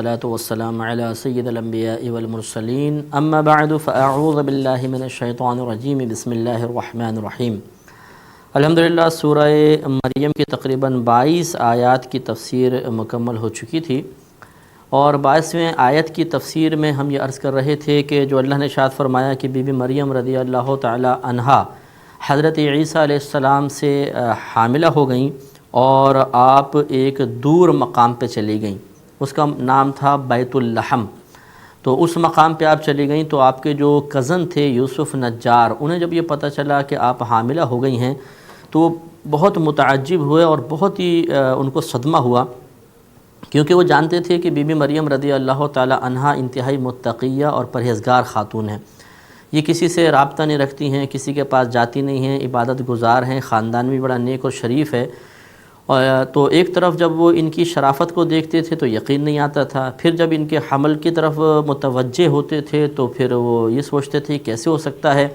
والصلاة والسلام على سید الانبیاء والمرسلین اما بعد فاعوذ باللہ من الشیطان الرجیم بسم اللہ الرحمن الرحیم۔ الحمدللہ سورہ مریم کی تقریباً 22 آیات کی تفسیر مکمل ہو چکی تھی، اور 22ویں آیت کی تفسیر میں ہم یہ عرض کر رہے تھے کہ جو اللہ نے ارشاد فرمایا کہ بی بی مریم رضی اللہ تعالی عنہا حضرت عیسیٰ علیہ السلام سے حاملہ ہو گئیں اور آپ ایک دور مقام پہ چلی گئیں، اس کا نام تھا بیت اللحم۔ تو اس مقام پہ آپ چلی گئیں تو آپ کے جو کزن تھے یوسف نجار، انہیں جب یہ پتہ چلا کہ آپ حاملہ ہو گئی ہیں تو بہت متعجب ہوئے اور بہت ہی ان کو صدمہ ہوا، کیونکہ وہ جانتے تھے کہ بی بی مریم رضی اللہ تعالی عنہا انتہائی متقیہ اور پرہیزگار خاتون ہیں، یہ کسی سے رابطہ نہیں رکھتی ہیں، کسی کے پاس جاتی نہیں ہیں، عبادت گزار ہیں، خاندان بھی بڑا نیک اور شریف ہے۔ تو ایک طرف جب وہ ان کی شرافت کو دیکھتے تھے تو یقین نہیں آتا تھا، پھر جب ان کے حمل کی طرف متوجہ ہوتے تھے تو پھر وہ یہ سوچتے تھے کیسے ہو سکتا ہے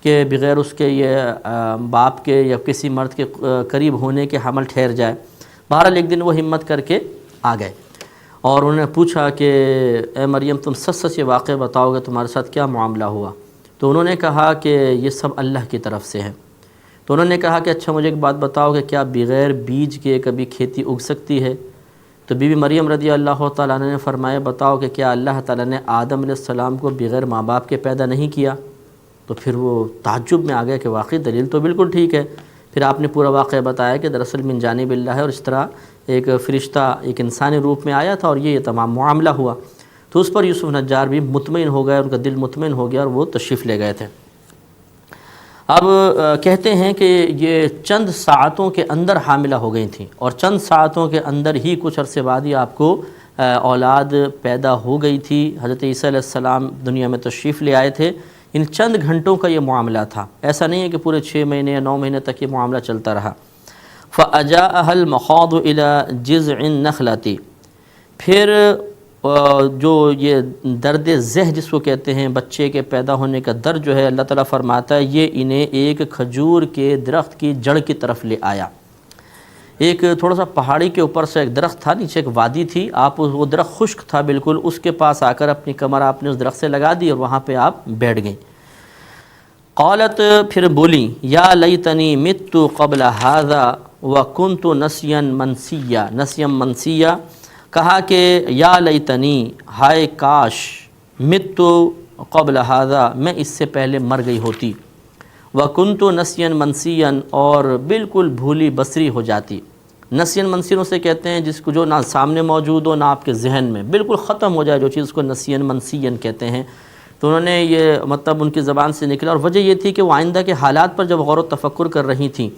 کہ بغیر اس کے یہ باپ کے یا کسی مرد کے قریب ہونے کے حمل ٹھہر جائے۔ بہرحال ایک دن وہ ہمت کر کے آ گئے اور انہوں نے پوچھا کہ اے مریم تم سچ سچ یہ واقعہ بتاؤ گے تمہارے ساتھ کیا معاملہ ہوا؟ تو انہوں نے کہا کہ یہ سب اللہ کی طرف سے ہے۔ تو انہوں نے کہا کہ اچھا مجھے ایک بات بتاؤ کہ کیا بغیر بیج کے کبھی کھیتی اگ سکتی ہے؟ تو بی بی مریم رضی اللہ تعالیٰ عنہ نے فرمایا بتاؤ کہ کیا اللہ تعالیٰ نے آدم علیہ السلام کو بغیر ماں باپ کے پیدا نہیں کیا؟ تو پھر وہ تعجب میں آ گیا کہ واقعی دلیل تو بالکل ٹھیک ہے۔ پھر آپ نے پورا واقعہ بتایا کہ دراصل من جانب اللہ ہے، اور اس طرح ایک فرشتہ ایک انسانی روپ میں آیا تھا اور یہ تمام معاملہ ہوا۔ تو اس پر یوسف نجار بھی مطمئن ہو گئے، ان کا دل مطمئن ہو گیا اور وہ تشریف لے گئے تھے۔ اب کہتے ہیں کہ یہ چند ساعتوں کے اندر حاملہ ہو گئی تھیں، اور چند ساعتوں کے اندر ہی کچھ عرصے بعد ہی آپ کو اولاد پیدا ہو گئی تھی۔ حضرت عیسیٰ علیہ السلام دنیا میں تشریف لے آئے تھے، ان چند گھنٹوں کا یہ معاملہ تھا، ایسا نہیں ہے کہ پورے 6 مہینے یا 9 مہینے تک یہ معاملہ چلتا رہا۔ فَأَجَاءَهَا الْمَخَاضُ إِلَى جِذْعِ النَّخْلَةِ، پھر جو یہ درد ذہ جس کو کہتے ہیں، بچے کے پیدا ہونے کا درد جو ہے، اللہ تعالیٰ فرماتا ہے یہ انہیں ایک کھجور کے درخت کی جڑ کی طرف لے آیا۔ ایک تھوڑا سا پہاڑی کے اوپر سے ایک درخت تھا، نیچے ایک وادی تھی، آپ وہ درخت خشک تھا بالکل، اس کے پاس آ کر اپنی کمر آپ نے اس درخت سے لگا دی اور وہاں پہ آپ بیٹھ گئیں۔ قالت، پھر بولی یا لیتنی مت قبل هذا وکنت نسیا منسیا، نسیا منسیا، کہا کہ یا لیتنی، ہائے کاش، مت قبل هذا، میں اس سے پہلے مر گئی ہوتی، وکنت نسیا منسیا، اور بالکل بھولی بصری ہو جاتی۔ نسیا منسیا اسے کہتے ہیں جس کو جو نہ سامنے موجود ہو نہ آپ کے ذہن میں، بالکل ختم ہو جائے جو چیز، کو نسیا منسیا کہتے ہیں۔ تو انہوں نے یہ مطلب ان کی زبان سے نکلا، اور وجہ یہ تھی کہ وہ آئندہ کے حالات پر جب غور و تفکر کر رہی تھیں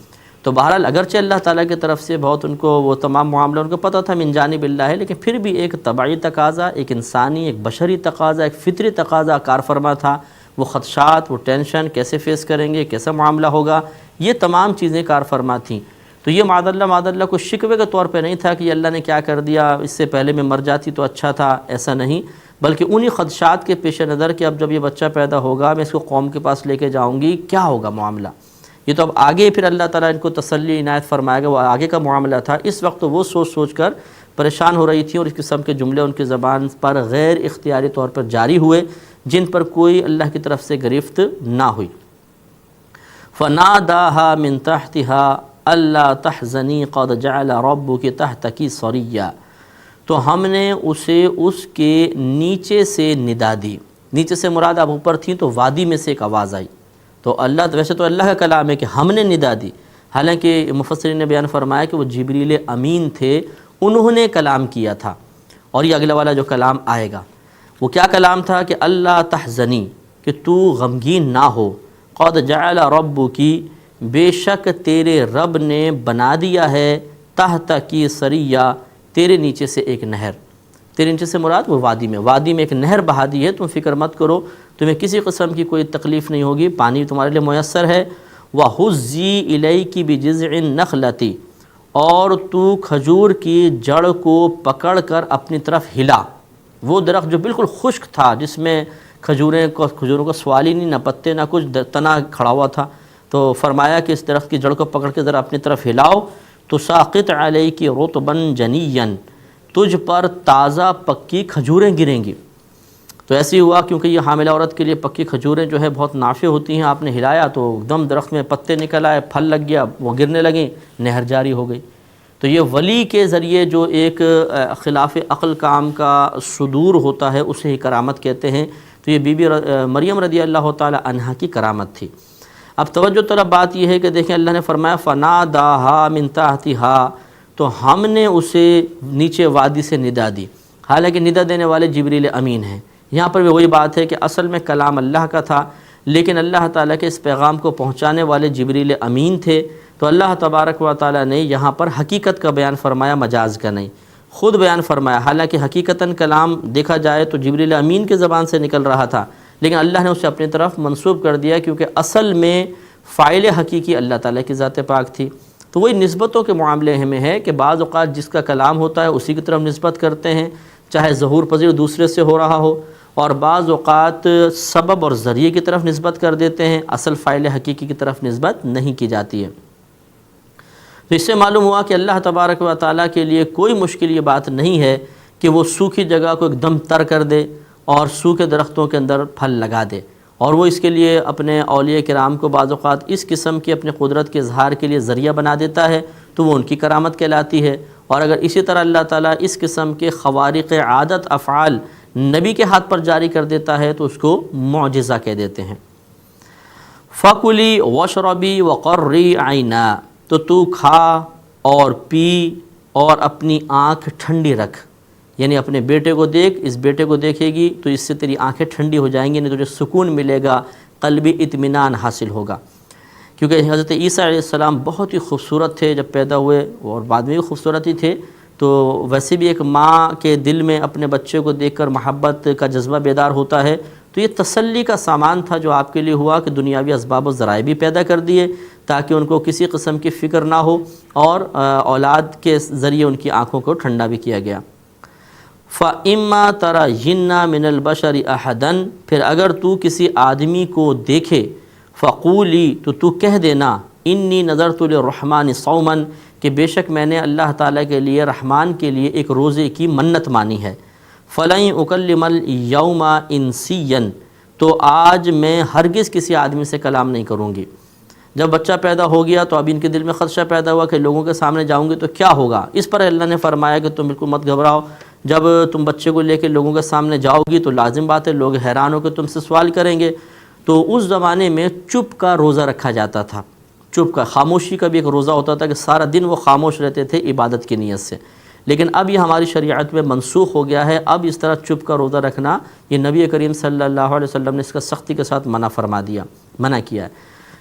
تو بہرحال اگرچہ اللہ تعالیٰ کی طرف سے بہت ان کو وہ تمام معاملہ ان کو پتہ تھا من جانب اللہ ہے، لیکن پھر بھی ایک طبعی تقاضا، ایک انسانی، ایک بشری تقاضا، ایک فطری تقاضا کار فرما تھا۔ وہ خدشات، وہ ٹینشن کیسے فیس کریں گے، کیسا معاملہ ہوگا، یہ تمام چیزیں کار فرما تھیں۔ تو یہ معاذ اللہ کوئی شکوے کے طور پہ نہیں تھا کہ اللہ نے کیا کر دیا، اس سے پہلے میں مر جاتی تو اچھا تھا، ایسا نہیں، بلکہ انہی خدشات کے پیش نظر کہ اب جب یہ بچہ پیدا ہوگا میں اس کو قوم کے پاس لے کے جاؤں گی، کیا ہوگا معاملہ، یہ تو اب آگے پھر اللہ تعالیٰ ان کو تسلی عنایت فرمائے گا، وہ آگے کا معاملہ تھا۔ اس وقت وہ سوچ کر پریشان ہو رہی تھی، اور اس قسم کے جملے ان کی زبان پر غیر اختیاری طور پر جاری ہوئے جن پر کوئی اللہ کی طرف سے گرفت نہ ہوئی۔ فَنَادَاهَا مِن تَحْتِهَا أَلَّا تَحْزَنِي قَدْ جَعَلَ رَبُّكِ تَحْتَكِ صَرِيًّا، تو ہم نے اسے اس کے نیچے سے ندا دی۔ نیچے سے مراد آپ اوپر تھیں تو وادی میں سے ایک آواز آئی، تو اللہ ویسے تو اللہ کا کلام ہے کہ ہم نے ندا دی، حالانکہ مفسرین نے بیان فرمایا کہ وہ جبریل امین تھے، انہوں نے کلام کیا تھا، اور یہ اگلا والا جو کلام آئے گا وہ کیا کلام تھا کہ اللہ تحزنی، کہ تو غمگین نہ ہو، قد جعل ربکی، بے شک تیرے رب نے بنا دیا ہے، تحت کی سریا، تیرے نیچے سے ایک نہر، تیرے نیچے سے مراد وہ وادی میں ایک نہر بہا دی ہے، تم فکر مت کرو، تمہیں کسی قسم کی کوئی تکلیف نہیں ہوگی، پانی تمہارے لیے میسر ہے۔ وَحُزِّي إِلَيْكِ بِجِذْعِ النَّخْلَةِ، اور تو کھجور کی جڑ کو پکڑ کر اپنی طرف ہلا، وہ درخت جو بالکل خشک تھا جس میں کھجوروں کو سوال ہی نہیں، نہ پتے نہ کچھ، تنا کھڑا ہوا تھا، تو فرمایا کہ اس درخت کی جڑ کو پکڑ کے ذرا اپنی طرف ہلاؤ، تو ساقط علیک رطبا جنیا، تجھ پر تازہ پکی کھجوریں گریں گی۔ تو ایسے ہی ہوا، کیونکہ یہ حاملہ عورت کے لیے پکی کھجوریں جو ہے بہت نافع ہوتی ہیں، آپ نے ہلایا تو ایک دم درخت میں پتے نکل آئے، پھل لگ گیا، وہ گرنے لگیں، نہر جاری ہو گئی۔ تو یہ ولی کے ذریعے جو ایک خلاف عقل کام کا صدور ہوتا ہے اسے ہی کرامت کہتے ہیں۔ تو یہ بی بی مریم رضی اللہ تعالی عنہا کی کرامت تھی۔ اب توجہ طلب بات یہ ہے کہ دیکھیں اللہ نے فرمایا فَنَادَاهَا مِن تَحْتِهَا، تو ہم نے اسے نیچے وادی سے ندا دی، حالانکہ ندا دینے والے جبریل امین ہیں۔ یہاں پر بھی وہی بات ہے کہ اصل میں کلام اللہ کا تھا، لیکن اللہ تعالیٰ کے اس پیغام کو پہنچانے والے جبریل امین تھے، تو اللہ تبارک و تعالیٰ نے یہاں پر حقیقت کا بیان فرمایا، مجاز کا نہیں، خود بیان فرمایا۔ حالانکہ حقیقتاً کلام دیکھا جائے تو جبریل امین کے زبان سے نکل رہا تھا، لیکن اللہ نے اسے اپنی طرف منسوب کر دیا، کیونکہ اصل میں فاعل حقیقی اللہ تعالیٰ کی ذات پاک تھی۔ تو وہی نسبتوں کے معاملے میں ہے کہ بعض اوقات جس کا کلام ہوتا ہے اسی کی طرف نسبت کرتے ہیں، چاہے ظہور پذیر دوسرے سے ہو رہا ہو، اور بعض اوقات سبب اور ذریعے کی طرف نسبت کر دیتے ہیں، اصل فاعل حقیقی کی طرف نسبت نہیں کی جاتی ہے۔ تو اس سے معلوم ہوا کہ اللہ تبارک و تعالیٰ کے لیے کوئی مشکل یہ بات نہیں ہے کہ وہ سوکھی جگہ کو ایک دم تر کر دے اور سوکھے درختوں کے اندر پھل لگا دے، اور وہ اس کے لیے اپنے اولیاء کرام کو بعض اوقات اس قسم کی اپنے قدرت کے اظہار کے لیے ذریعہ بنا دیتا ہے، تو وہ ان کی کرامت کہلاتی ہے۔ اور اگر اسی طرح اللہ تعالیٰ اس قسم کے خوارق عادت افعال نبی کے ہاتھ پر جاری کر دیتا ہے تو اس کو معجزہ کہہ دیتے ہیں۔ فَكُلِي وَاشْرَبِي وَقَرِّي عَيْنًا، تو کھا اور پی اور اپنی آنکھ ٹھنڈی رکھ، یعنی اپنے بیٹے کو دیکھ، اس بیٹے کو دیکھے گی تو اس سے تیری آنکھیں ٹھنڈی ہو جائیں گی، نہیں تجھے سکون ملے گا، قلبی اطمینان حاصل ہوگا۔ کیونکہ حضرت عیسیٰ علیہ السلام بہت ہی خوبصورت تھے جب پیدا ہوئے، اور بعد میں بھی خوبصورت ہی تھے، تو ویسے بھی ایک ماں کے دل میں اپنے بچے کو دیکھ کر محبت کا جذبہ بیدار ہوتا ہے، تو یہ تسلی کا سامان تھا جو آپ کے لیے ہوا کہ دنیاوی اسباب و ذرائع بھی پیدا کر دیے تاکہ ان کو کسی قسم کی فکر نہ ہو، اور اولاد کے ذریعے ان کی آنکھوں کو ٹھنڈا بھی کیا گیا۔ فَإِمَّا تَرَيِنَّ مِنَ الْبَشَرِ أَحَدًا، پھر اگر تو کسی آدمی کو دیکھے، فَقُولِي، تو کہہ دینا، إِنِّي نَذَرْتُ لِلرَّحْمَنِ صَوْمًا، کہ بے شک میں نے اللہ تعالیٰ کے لیے، رحمان کے لیے ایک روزے کی منت مانی ہے۔ فَلَن أُكَلِّمَ الْيَوْمَ إِنسِيًّا، تو آج میں ہرگز کسی آدمی سے کلام نہیں کروں گی۔ جب بچہ پیدا ہو گیا تو اب ان کے دل میں خدشہ پیدا ہوا کہ لوگوں کے سامنے جاؤں گی تو کیا ہوگا۔ اس پر اللہ نے فرمایا کہ تم بالکل مت گھبراؤ، جب تم بچے کو لے کے لوگوں کے سامنے جاؤ گی تو لازم بات ہے لوگ حیران ہو کے تم سے سوال کریں گے۔ تو اس زمانے میں چپ کا روزہ رکھا جاتا تھا، چپ کا، خاموشی کا بھی ایک روزہ ہوتا تھا کہ سارا دن وہ خاموش رہتے تھے عبادت کی نیت سے، لیکن اب یہ ہماری شریعت میں منسوخ ہو گیا ہے۔ اب اس طرح چپ کا روزہ رکھنا یہ نبی کریم صلی اللہ علیہ وسلم نے اس کا سختی کے ساتھ منع کیا ہے،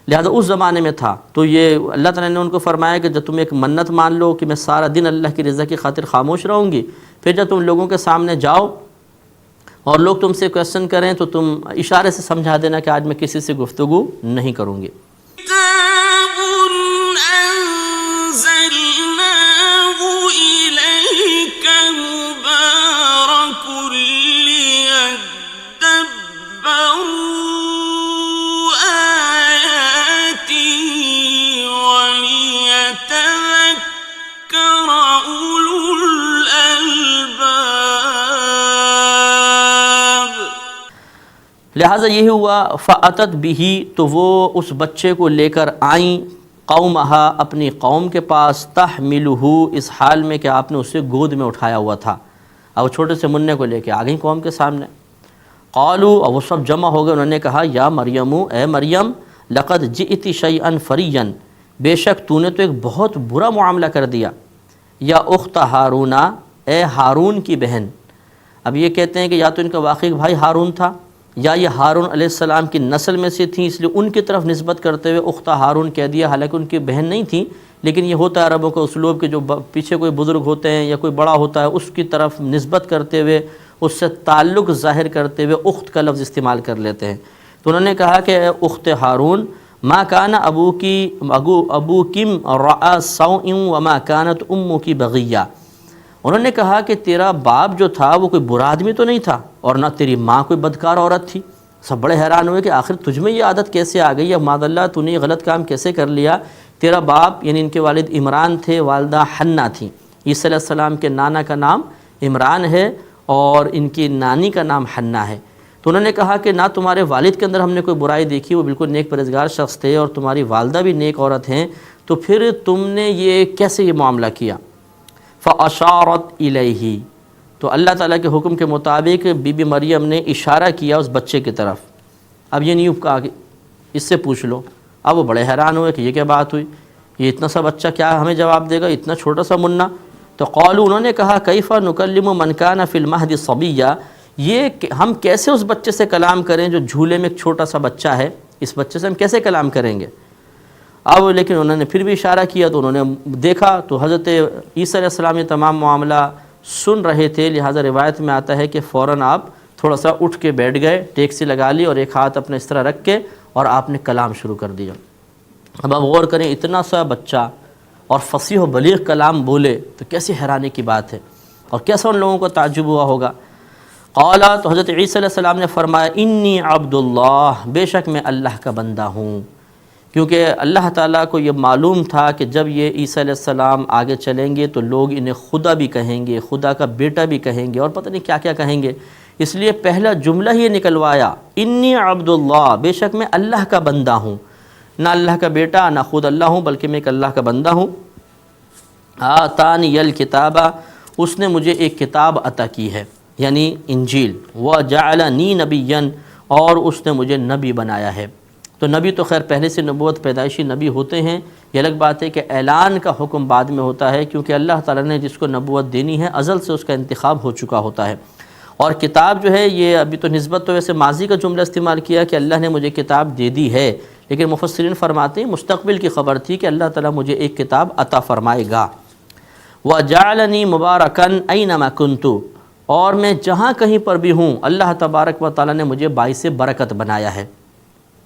لہذا اس زمانے میں تھا۔ تو یہ اللہ تعالیٰ نے ان کو فرمایا کہ جب تم ایک منت مان لو کہ میں سارا دن اللہ کی رضا کی خاطر خاموش رہوں گی، پھر جب تم لوگوں کے سامنے جاؤ اور لوگ تم سے کویسچن کریں تو تم اشارے سے سمجھا دینا کہ آج میں کسی سے گفتگو نہیں کروں گی۔ لہٰذا یہی ہوا، فَأَتَتْ بِهِ، تو وہ اس بچے کو لے کر آئیں، قومہا، اپنی قوم کے پاس، تحملہ، اس حال میں کہ آپ نے اسے گود میں اٹھایا ہوا تھا، اب چھوٹے سے منع کو لے کے آ گئیں قوم کے سامنے۔ قالوا، اب وہ سب جمع ہو گئے، انہوں نے کہا، یا مریم، اے مریم، لقد جئت شیئا فریا، بے شک تو نے تو ایک بہت برا معاملہ کر دیا، یا اخت ہارون، اے ہارون کی بہن۔ اب یہ کہتے ہیں کہ یا تو ان کا واقعی بھائی ہارون تھا، یا یہ ہارون علیہ السلام کی نسل میں سے تھیں، اس لیے ان کی طرف نسبت کرتے ہوئے اختہ ہارون کہہ دیا، حالانکہ ان کی بہن نہیں تھیں، لیکن یہ ہوتا ہے عربوں کا اسلوب کہ جو پیچھے کوئی بزرگ ہوتے ہیں یا کوئی بڑا ہوتا ہے اس کی طرف نسبت کرتے ہوئے، اس سے تعلق ظاہر کرتے ہوئے اخت کا لفظ استعمال کر لیتے ہیں۔ تو انہوں نے کہا کہ اخت ہارون، ما کان ابوکم رعا سوء وما کانت امک بغیہ، انہوں نے کہا کہ تیرا باپ جو تھا وہ کوئی برا آدمی تو نہیں تھا، اور نہ تیری ماں کوئی بدکار عورت تھی۔ سب بڑے حیران ہوئے کہ آخر تجھ میں یہ عادت کیسے آ گئی، یا معاذ اللہ تو نے یہ غلط کام کیسے کر لیا۔ تیرا باپ یعنی ان کے والد عمران تھے، والدہ حنہ تھیں، عیسیٰ علیہ السلام کے نانا کا نام عمران ہے اور ان کی نانی کا نام حنا ہے۔ تو انہوں نے کہا کہ نہ تمہارے والد کے اندر ہم نے کوئی برائی دیکھی، وہ بالکل نیک پرہیزگار شخص تھے، اور تمہاری والدہ بھی نیک عورت ہیں، تو پھر تم نے یہ کیسے یہ معاملہ کیا؟ فَأَشَارَتْ إِلَيْهِ، تو اللہ تعالیٰ کے حکم کے مطابق بی بی مریم نے اشارہ کیا اس بچے کی طرف۔ اب یہ نہیں کہا کہ اس سے پوچھ لو۔ اب وہ بڑے حیران ہوئے کہ یہ کیا بات ہوئی، یہ اتنا سا بچہ کیا ہمیں جواب دے گا، اتنا چھوٹا سا منا؟ تو قالوا، انہوں نے کہا کیف نکلم من کان فی المہد صبیا، یہ ہم کیسے اس بچے سے کلام کریں جو جھولے میں ایک چھوٹا سا بچہ ہے، اس بچے سے ہم کیسے کلام کریں گے؟ اب لیکن انہوں نے پھر بھی اشارہ کیا، تو انہوں نے دیکھا تو حضرت عیسیٰ علیہ السلام یہ تمام معاملہ سن رہے تھے، لہٰذا روایت میں آتا ہے کہ فوراً آپ تھوڑا سا اٹھ کے بیٹھ گئے، ٹیکسی لگا لی اور ایک ہاتھ اپنے اس طرح رکھ کے اور آپ نے کلام شروع کر دیا۔ اب آپ غور کریں، اتنا سا بچہ اور فصیح و بلیغ کلام بولے تو کیسی حیرانی کی بات ہے، اور کیسا ان لوگوں کو تعجب ہوا ہوگا۔ قال، تو حضرت عیسیٰ علیہ السلام نے فرمایا انی عبد اللہ، بے شک میں اللہ کا بندہ ہوں، کیونکہ اللہ تعالیٰ کو یہ معلوم تھا کہ جب یہ عیسیٰ علیہ السلام آگے چلیں گے تو لوگ انہیں خدا بھی کہیں گے، خدا کا بیٹا بھی کہیں گے، اور پتہ نہیں کیا کیا کہیں گے، اس لیے پہلا جملہ ہی نکلوایا، انی عبد اللہ، بے شک میں اللہ کا بندہ ہوں، نہ اللہ کا بیٹا نہ خود اللہ ہوں، بلکہ میں ایک اللہ کا بندہ ہوں۔ آتانی الکتاب، اس نے مجھے ایک کتاب عطا کی ہے، یعنی انجیل، وجعلنی نبیا، اور اس نے مجھے نبی بنایا ہے۔ تو نبی تو خیر پہلے سے نبوت پیدائشی نبی ہوتے ہیں، یہ الگ بات ہے کہ اعلان کا حکم بعد میں ہوتا ہے، کیونکہ اللہ تعالیٰ نے جس کو نبوت دینی ہے ازل سے اس کا انتخاب ہو چکا ہوتا ہے۔ اور کتاب جو ہے، یہ ابھی تو نسبت تو ویسے ماضی کا جملہ استعمال کیا کہ اللہ نے مجھے کتاب دے دی ہے، لیکن مفسرین فرماتے ہیں مستقبل کی خبر تھی کہ اللہ تعالیٰ مجھے ایک کتاب عطا فرمائے گا۔ وَجَعَلَنِي مُبَارَكًا أَيْنَمَا كُنتُ، اور میں جہاں کہیں پر بھی ہوں اللہ تبارک و تعالیٰ نے مجھے باعث برکت بنایا ہے۔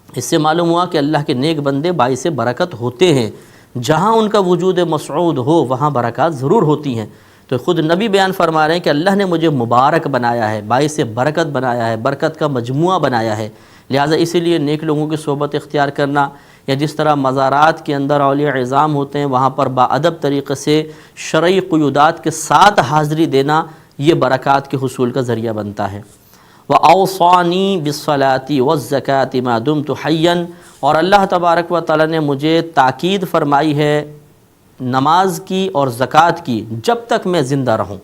اس سے معلوم ہوا کہ اللہ کے نیک بندے باعث برکت ہوتے ہیں، جہاں ان کا وجود مسعود ہو وہاں برکات ضرور ہوتی ہیں۔ تو خود نبی بیان فرما رہے ہیں کہ اللہ نے مجھے مبارک بنایا ہے، باعث برکت بنایا ہے، برکت کا مجموعہ بنایا ہے، لہٰذا اسی لیے نیک لوگوں کی صحبت اختیار کرنا، یا جس طرح مزارات کے اندر اولیاء اعظام ہوتے ہیں وہاں پر باادب طریقے سے شرعی قیودات کے ساتھ حاضری دینا، یہ برکات کے حصول کا ذریعہ بنتا ہے۔ وَأَوْصَانِي بِالصَّلَاةِ وَالزَّكَاةِ مَا دُمْتُ حَيًّا، اور اللہ تبارک و تعالیٰ نے مجھے تاکید فرمائی ہے نماز کی اور زکوٰۃ کی جب تک میں زندہ رہوں۔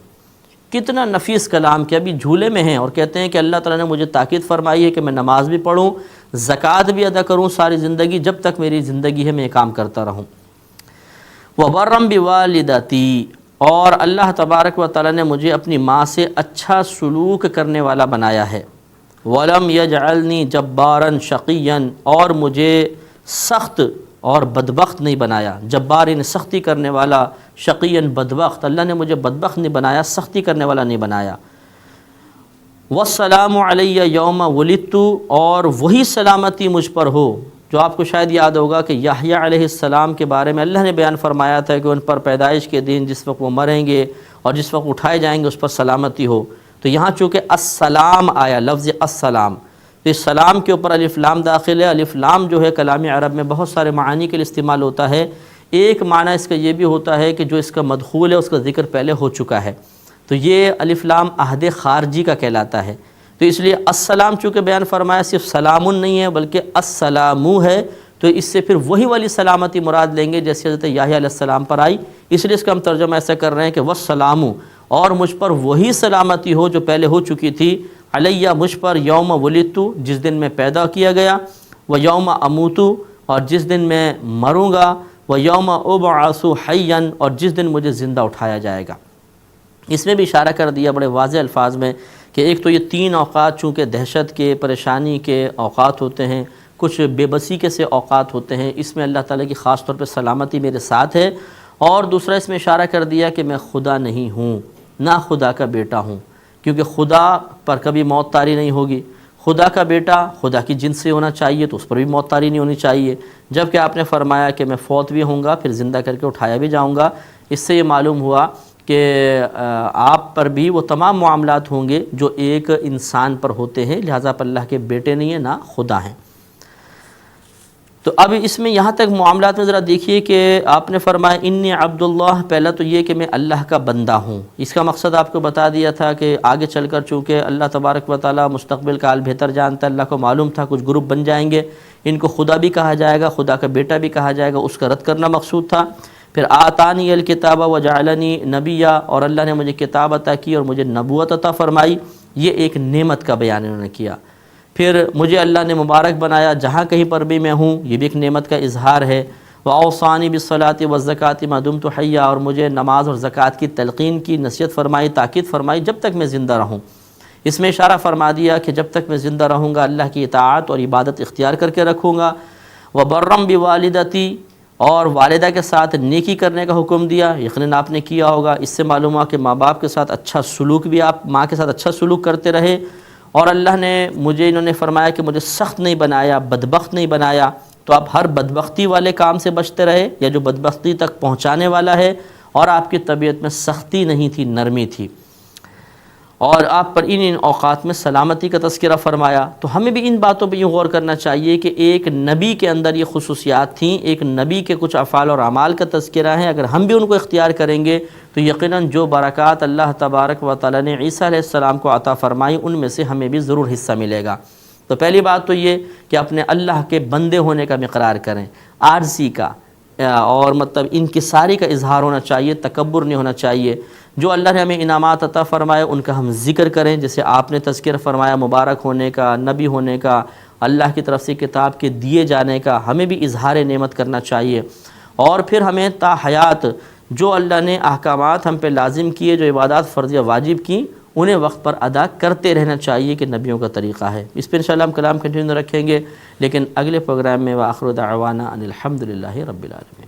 کتنا نفیس کلام کہ ابھی جھولے میں ہیں اور کہتے ہیں کہ اللہ تعالیٰ نے مجھے تاکید فرمائی ہے کہ میں نماز بھی پڑھوں، زکوٰۃ بھی ادا کروں ساری زندگی، جب تک میری زندگی ہے میں یہ کام کرتا رہوں۔ وَبَرًّا بِوَالِدَتِي، اور اللہ تبارک و تعالیٰ نے مجھے اپنی ماں سے اچھا سلوک کرنے والا بنایا ہے۔ وَلَمْ يَجْعَلْنِي جَبَّارًا شَقِيًّا، اور مجھے سخت اور بدبخت نہیں بنایا۔ جبار نے سختی کرنے والا، شقیًا بدبخت، اللہ نے مجھے بدبخت نہیں بنایا، سختی کرنے والا نہیں بنایا۔ وَالسَّلَامُ عَلَيَّ يَوْمَ وُلِدتُّ، اور وہی سلامتی مجھ پر ہو جو آپ کو شاید یاد ہوگا کہ یحییٰ علیہ السلام کے بارے میں اللہ نے بیان فرمایا تھا کہ ان پر پیدائش کے دن جس وقت وہ مریں گے اور جس وقت اٹھائے جائیں گے اس پر سلامتی ہو۔ تو یہاں چونکہ السلام آیا، لفظ السلام، تو اس سلام کے اوپر الف لام داخل ہے۔ الف لام جو ہے کلام عرب میں بہت سارے معانی کے لیے استعمال ہوتا ہے۔ ایک معنی اس کا یہ بھی ہوتا ہے کہ جو اس کا مدخول ہے اس کا ذکر پہلے ہو چکا ہے، تو یہ الف لام عہد خارجی کا کہلاتا ہے۔ تو اس لیے السلام چونکہ بیان فرمایا صرف سلام نہیں ہے بلکہ السلامو ہے، تو اس سے پھر وہی والی سلامتی مراد لیں گے جیسے حضرت یحییٰ علیہ السلام پر آئی، اس لیے اس کا ہم ترجمہ ایسا کر رہے ہیں کہ والسلامو، اور مجھ پر وہی سلامتی ہو جو پہلے ہو چکی تھی، علیہ مجھ پر، یوم ولدتو جس دن میں پیدا کیا گیا، و یوم اموتو اور جس دن میں مروں گا، و یوم ابعث حیا اور جس دن مجھے زندہ اٹھایا جائے گا۔ اس میں بھی اشارہ کر دیا بڑے واضح الفاظ میں کہ ایک تو یہ تین اوقات چونکہ دہشت کے، پریشانی کے اوقات ہوتے ہیں، کچھ بے بسی کے سے اوقات ہوتے ہیں، اس میں اللہ تعالیٰ کی خاص طور پہ سلامتی میرے ساتھ ہے۔ اور دوسرا اس میں اشارہ کر دیا کہ میں خدا نہیں ہوں، نہ خدا کا بیٹا ہوں، کیونکہ خدا پر کبھی موت طاری نہیں ہوگی۔ خدا کا بیٹا خدا کی جنس سے ہونا چاہیے تو اس پر بھی موت طاری نہیں ہونی چاہیے، جبکہ آپ نے فرمایا کہ میں فوت بھی ہوں گا پھر زندہ کر کے اٹھایا بھی جاؤں گا۔ اس سے یہ معلوم ہوا کہ آپ پر بھی وہ تمام معاملات ہوں گے جو ایک انسان پر ہوتے ہیں، لہٰذا آپ اللہ کے بیٹے نہیں ہیں نہ خدا ہیں۔ تو اب اس میں یہاں تک معاملات میں ذرا دیکھیے کہ آپ نے فرمایا انی عبداللہ، پہلا تو یہ کہ میں اللہ کا بندہ ہوں. اس کا مقصد آپ کو بتا دیا تھا کہ آگے چل کر چونکہ اللہ تبارک و تعالیٰ مستقبل کا حال بہتر جانتا ہے، اللہ کو معلوم تھا کچھ گروپ بن جائیں گے، ان کو خدا بھی کہا جائے گا، خدا کا بیٹا بھی کہا جائے گا، اس کا رد کرنا مقصود تھا. پھر آتانی الکتاب وجعلنی نبیا، اور اللہ نے مجھے کتاب عطا کی اور مجھے نبوت عطا فرمائی، یہ ایک نعمت کا بیان انہوں نے کیا. پھر مجھے اللہ نے مبارک بنایا جہاں کہیں پر بھی میں ہوں، یہ بھی ایک نعمت کا اظہار ہے. وَأَوْصَانِي بِالصَّلَاةِ وَالزَّكَاةِ مَا دُمْتُ حَيًّا، اور مجھے نماز اور زکوٰۃ کی تلقین کی، نصیحت فرمائی، تاکید فرمائی جب تک میں زندہ رہوں. اس میں اشارہ فرما دیا کہ جب تک میں زندہ رہوں گا اللہ کی اطاعت اور عبادت اختیار کر کے رکھوں گا. وَبَرًّا بِوَالِدَتِي، اور والدہ کے ساتھ نیکی کرنے کا حکم دیا، یقیناً آپ نے کیا ہوگا. اس سے معلوم ہوا کہ ماں باپ کے ساتھ اچھا سلوک بھی، آپ ماں کے ساتھ اچھا سلوک کرتے رہے. اور اللہ نے مجھے، انہوں نے فرمایا کہ مجھے سخت نہیں بنایا، بدبخت نہیں بنایا، تو آپ ہر بدبختی والے کام سے بچتے رہے یا جو بدبختی تک پہنچانے والا ہے، اور آپ کی طبیعت میں سختی نہیں تھی، نرمی تھی، اور آپ پر ان اوقات میں سلامتی کا تذکرہ فرمایا. تو ہمیں بھی ان باتوں پہ یہ غور کرنا چاہیے کہ ایک نبی کے اندر یہ خصوصیات تھیں، ایک نبی کے کچھ افعال اور اعمال کا تذکرہ ہے. اگر ہم بھی ان کو اختیار کریں گے تو یقیناً جو برکات اللہ تبارک و تعالیٰ نے عیسیٰ علیہ السلام کو عطا فرمائی، ان میں سے ہمیں بھی ضرور حصہ ملے گا. تو پہلی بات تو یہ کہ اپنے اللہ کے بندے ہونے کا اقرار کریں، عاجزی کا اور مطلب انکساری کا اظہار ہونا چاہیے، تکبر نہیں ہونا چاہیے. جو اللہ نے ہمیں انعامات عطا فرمائے ان کا ہم ذکر کریں، جیسے آپ نے تذکر فرمایا مبارک ہونے کا، نبی ہونے کا، اللہ کی طرف سے کتاب کے دیے جانے کا، ہمیں بھی اظہار نعمت کرنا چاہیے. اور پھر ہمیں تا حیات جو اللہ نے احکامات ہم پہ لازم کیے، جو عبادات فرضیہ واجب کی، انہیں وقت پر ادا کرتے رہنا چاہیے کہ نبیوں کا طریقہ ہے. اس پہ انشاءاللہ ہم کلام کنٹینیو رکھیں گے، لیکن اگلے پروگرام میں وآخر دعوانا ان الحمدللہ رب العالمین.